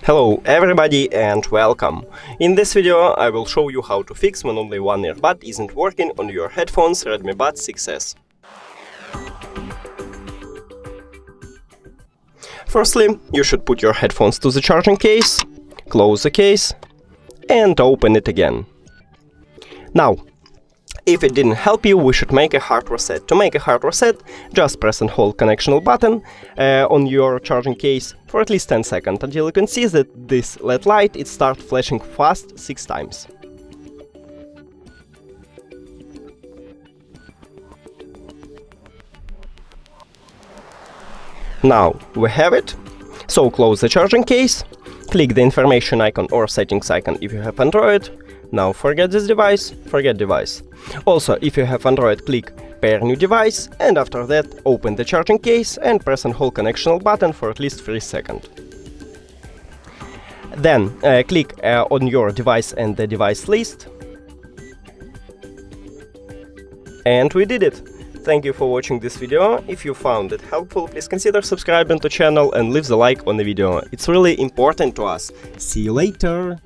Hello everybody and welcome! In this video I will show you how to fix when only one earbud isn't working on your headphones Redmi Buds 6S. Firstly, you should put your headphones to the charging case, close the case and open it again. Now, if it didn't help you, we should make a hard reset. To make a hard reset, just press and hold connectional button on your charging case for at least 10 seconds until you can see that this LED light it starts flashing fast 6 times. Now we have it. So close the charging case, click the information icon or settings icon if you have Android. Now forget this device, forget device. Also, if you have Android, click pair new device and after that open the charging case and press and hold connectional button for at least 3 seconds. Then click on your device and the device list. And we did it! Thank you for watching this video. If you found it helpful, please consider subscribing to the channel and leave the like on the video. It's really important to us. See you later!